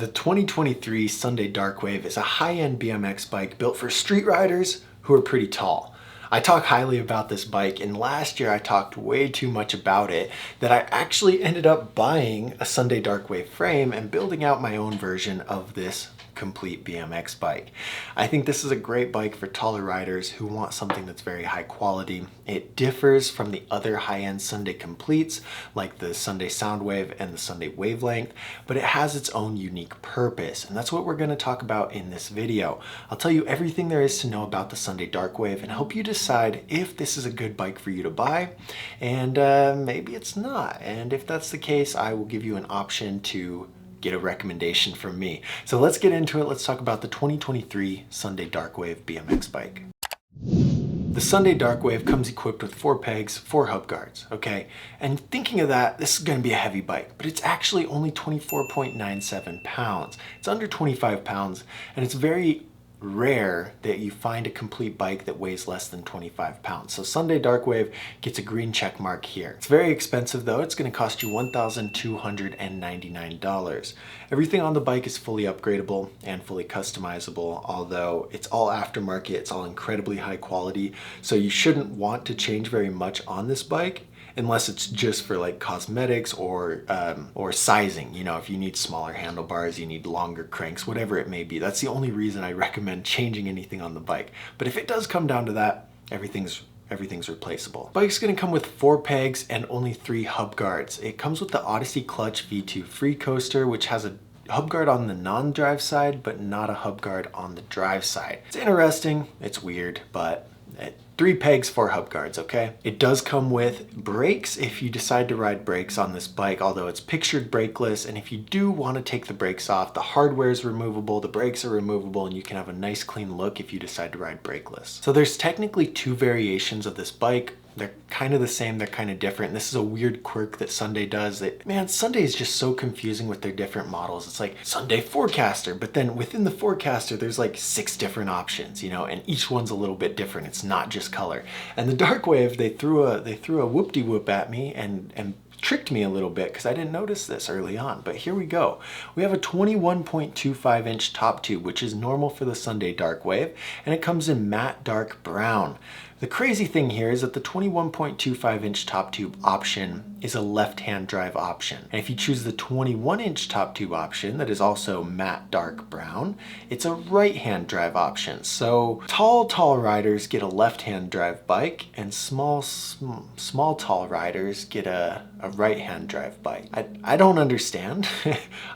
The 2023 Sunday Darkwave is a high-end BMX bike built for street riders who are pretty tall. I talk highly about this bike, and last year I talked way too much about it that I actually ended up buying a Sunday Darkwave frame and building out my own version of this complete BMX bike. I think this is a great bike for taller riders who want something that's very high quality. It differs from the other high-end Sunday completes like the Sunday Soundwave and the Sunday Wavelength, but it has its own unique purpose, and that's what we're going to talk about in this video. I'll tell you everything there is to know about the Sunday Darkwave and help you decide if this is a good bike for you to buy, and maybe it's not. And if that's the case, I will give you an option to get a recommendation from me. So let's get into it. Let's talk about the 2023 Sunday Darkwave BMX bike. The Sunday Darkwave comes equipped with 4 pegs, 4 hub guards, okay? And thinking of that, this is gonna be a heavy bike, but it's actually only 24.97 pounds. It's under 25 pounds, and it's very rare that you find a complete bike that weighs less than 25 pounds. So Sunday Darkwave gets a green check mark here. It's very expensive though. It's going to cost you $1,299. Everything on the bike is fully upgradable and fully customizable, although it's all aftermarket. It's all incredibly high quality. So you shouldn't want to change very much on this bike unless it's just for like cosmetics or sizing. You know, if you need smaller handlebars, you need longer cranks, whatever it may be. That's the only reason I recommend changing anything on the bike. But if it does come down to that, everything's replaceable. Bike's gonna come with 4 pegs and only 3 hub guards. It comes with the Odyssey Clutch V2 free coaster, which has a hub guard on the non-drive side, but not a hub guard on the drive side. It's interesting, it's weird, but 3 pegs, 4 hub guards, okay? It does come with brakes if you decide to ride brakes on this bike, although it's pictured brakeless, and if you do want to take the brakes off, the hardware is removable, the brakes are removable, and you can have a nice clean look if you decide to ride brakeless. So there's technically 2 variations of this bike. They're kind of the same, they're kind of different. This is a weird quirk that Sunday does that, man, Sunday is just so confusing with their different models. It's like Sunday Forecaster, but then within the Forecaster, there's like 6 different options, you know, and each one's a little bit different. It's not just color. And the Darkwave, they threw a whoop-de-whoop at me and tricked me a little bit because I didn't notice this early on, but here we go. We have a 21.25 inch top tube, which is normal for the Sunday Darkwave, and it comes in matte dark brown. The crazy thing here is that the 21.25 inch top tube option is a left-hand drive option. And if you choose the 21 inch top tube option that is also matte dark brown, it's a right-hand drive option. So tall riders get a left-hand drive bike, and small tall riders get a right-hand drive bike. I don't understand.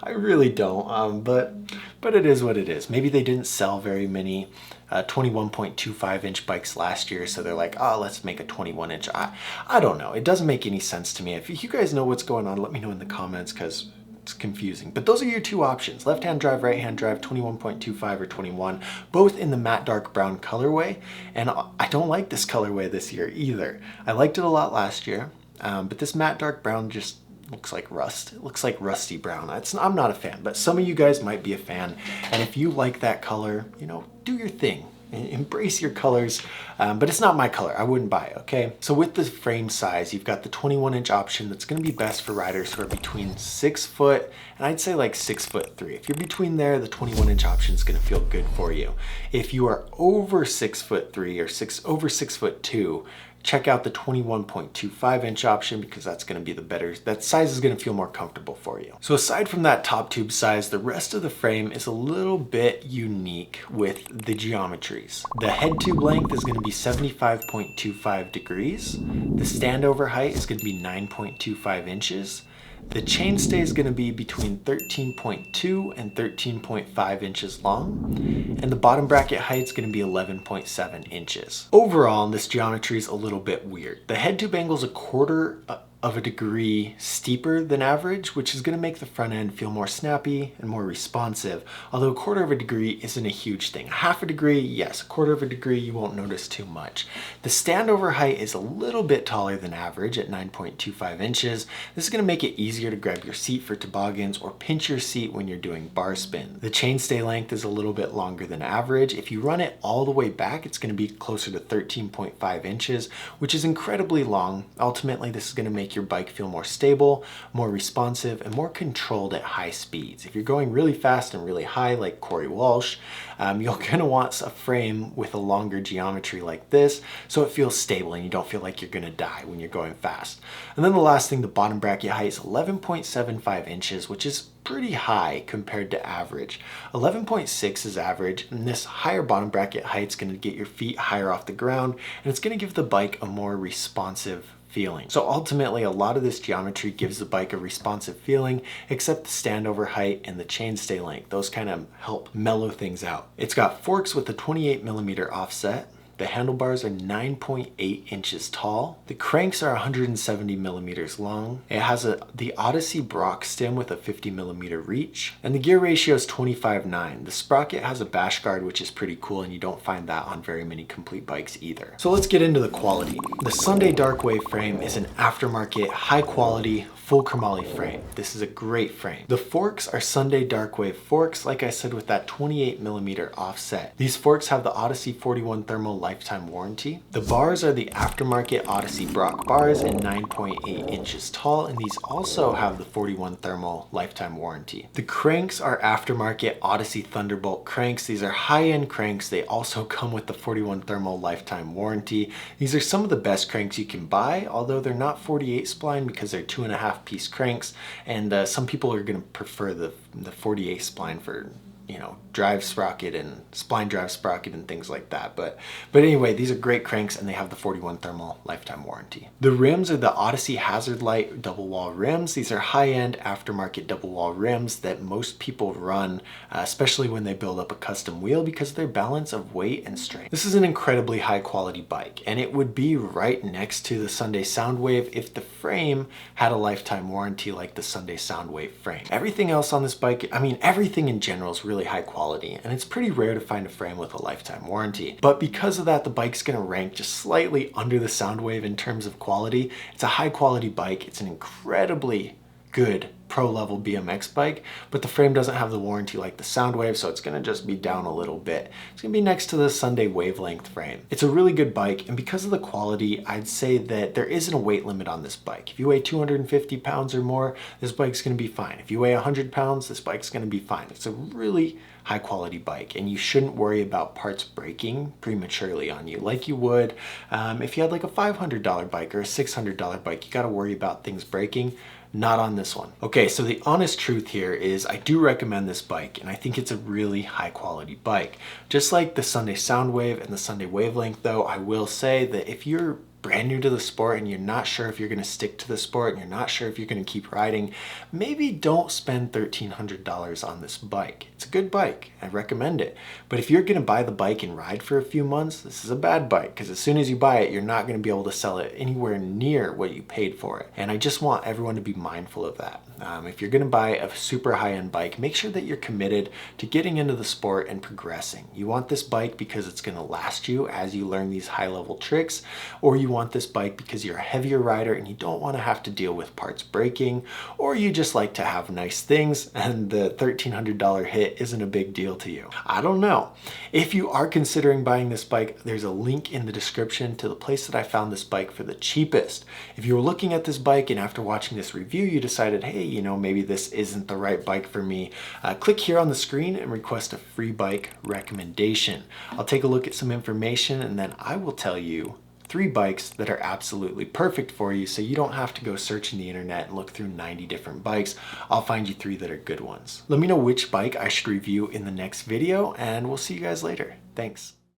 I really don't, but it is what it is. Maybe they didn't sell very many 21.25 inch bikes last year, so they're like, oh, let's make a 21 inch. I don't know. It doesn't make any sense to me. If you guys know what's going on, let me know in the comments because it's confusing. But those are your 2 options: left-hand drive, right-hand drive, 21.25 or 21, both in the matte dark brown colorway. And I don't like this colorway this year either. I liked it a lot last year, but this matte dark brown just looks like rust. It looks like rusty brown. I'm not a fan, but some of you guys might be a fan. And if you like that color, you know, do your thing. Embrace your colors, but it's not my color. I wouldn't buy it, okay? So with the frame size, you've got the 21 inch option that's gonna be best for riders who are between 6 foot and I'd say like 6'3". If you're between there, the 21 inch option is gonna feel good for you. If you are over 6'3" or over 6'2", check out the 21.25 inch option because that's going to be the better, that size is going to feel more comfortable for you. So aside from that top tube size, the rest of the frame is a little bit unique with the geometries. The head tube length is going to be 75.25 degrees. The standover height is going to be 9.25 inches. The chainstay is going to be between 13.2 and 13.5 inches long, and the bottom bracket height is going to be 11.7 inches. Overall, this geometry is a little bit weird. The head tube angle is a 1/4 of a degree steeper than average, which is going to make the front end feel more snappy and more responsive, although a 1/4 of a degree isn't a huge thing. 1/2 a degree, yes. 1/4 of a degree, you won't notice too much. The standover height is a little bit taller than average at 9.25 inches. This is going to make it easier to grab your seat for toboggans or pinch your seat when you're doing bar spin. The chainstay length is a little bit longer than average. If you run it all the way back, it's going to be closer to 13.5 inches, which is incredibly long. Ultimately, this is going to make your bike feel more stable, more responsive, and more controlled at high speeds. If you're going really fast and really high like Corey Walsh, you're gonna want a frame with a longer geometry like this so it feels stable and you don't feel like you're gonna die when you're going fast. And then the last thing, the bottom bracket height is 11.75 inches, which is pretty high compared to average. 11.6 is average, and this higher bottom bracket height is going to get your feet higher off the ground, and it's going to give the bike a more responsive feeling. So ultimately, a lot of this geometry gives the bike a responsive feeling, except the standover height and the chainstay length. Those kind of help mellow things out. It's got forks with a 28mm offset. The handlebars are 9.8 inches tall. The cranks are 170 millimeters long. It has the Odyssey BROC stem with a 50 millimeter reach. And the gear ratio is 25:9. The sprocket has a bash guard, which is pretty cool, and you don't find that on very many complete bikes either. So let's get into the quality. The Sunday Darkwave frame is an aftermarket, high quality, full chromoly frame. This is a great frame. The forks are Sunday Darkwave forks, like I said, with that 28mm offset. These forks have the Odyssey 41 thermal lifetime warranty. The bars are the aftermarket Odyssey BROC bars and 9.8 inches tall, and these also have the 41 thermal lifetime warranty. The cranks are aftermarket Odyssey Thunderbolt cranks. These are high-end cranks. They also come with the 41 thermal lifetime warranty. These are some of the best cranks you can buy, although they're not 48 spline because they're 2.5 piece cranks, and some people are going to prefer the 48 spline for, you know, drive sprocket and spline drive sprocket and things like that. But anyway, these are great cranks, and they have the 41 thermal lifetime warranty. The rims are the Odyssey Hazard Light double wall rims. These are high-end aftermarket double wall rims that most people run, especially when they build up a custom wheel, because of their balance of weight and strength. This is an incredibly high quality bike, and it would be right next to the Sunday Soundwave if the frame had a lifetime warranty like the Sunday Soundwave frame. Everything else on this bike, I mean, everything in general is really high quality, and it's pretty rare to find a frame with a lifetime warranty. But because of that, the bike's gonna rank just slightly under the Soundwave in terms of quality. It's a high quality bike. It's an incredibly good pro level BMX bike, but the frame doesn't have the warranty like the Soundwave, so it's gonna just be down a little bit. It's gonna be next to the Sunday Wavelength frame. It's a really good bike, and because of the quality, I'd say that there isn't a weight limit on this bike. If you weigh 250 pounds or more, this bike's gonna be fine. If you weigh 100 pounds, this bike's gonna be fine. It's a really high quality bike, and you shouldn't worry about parts breaking prematurely on you like you would if you had like a $500 bike or a $600 bike. You gotta worry about things breaking. Not on this one. Okay, so the honest truth here is I do recommend this bike, and I think it's a really high quality bike. Just like the Sunday Soundwave and the Sunday Wavelength though, I will say that if you're brand new to the sport and you're not sure if you're going to stick to the sport and you're not sure if you're going to keep riding, maybe don't spend $1,300 on this bike. It's a good bike. I recommend it. But if you're going to buy the bike and ride for a few months, this is a bad bike, because as soon as you buy it, you're not going to be able to sell it anywhere near what you paid for it. And I just want everyone to be mindful of that. If you're going to buy a super high-end bike, make sure that you're committed to getting into the sport and progressing. You want this bike because it's going to last you as you learn these high-level tricks, or you want this bike because you're a heavier rider and you don't want to have to deal with parts breaking, or you just like to have nice things and the $1,300 hit isn't a big deal to you. I don't know. If you are considering buying this bike, there's a link in the description to the place that I found this bike for the cheapest. If you were looking at this bike and after watching this review you decided, hey, you know, maybe this isn't the right bike for me, click here on the screen and request a free bike recommendation. I'll take a look at some information, and then I will tell you 3 bikes that are absolutely perfect for you, so you don't have to go searching the internet and look through 90 different bikes. I'll find you 3 that are good ones. Let me know which bike I should review in the next video, and we'll see you guys later. Thanks.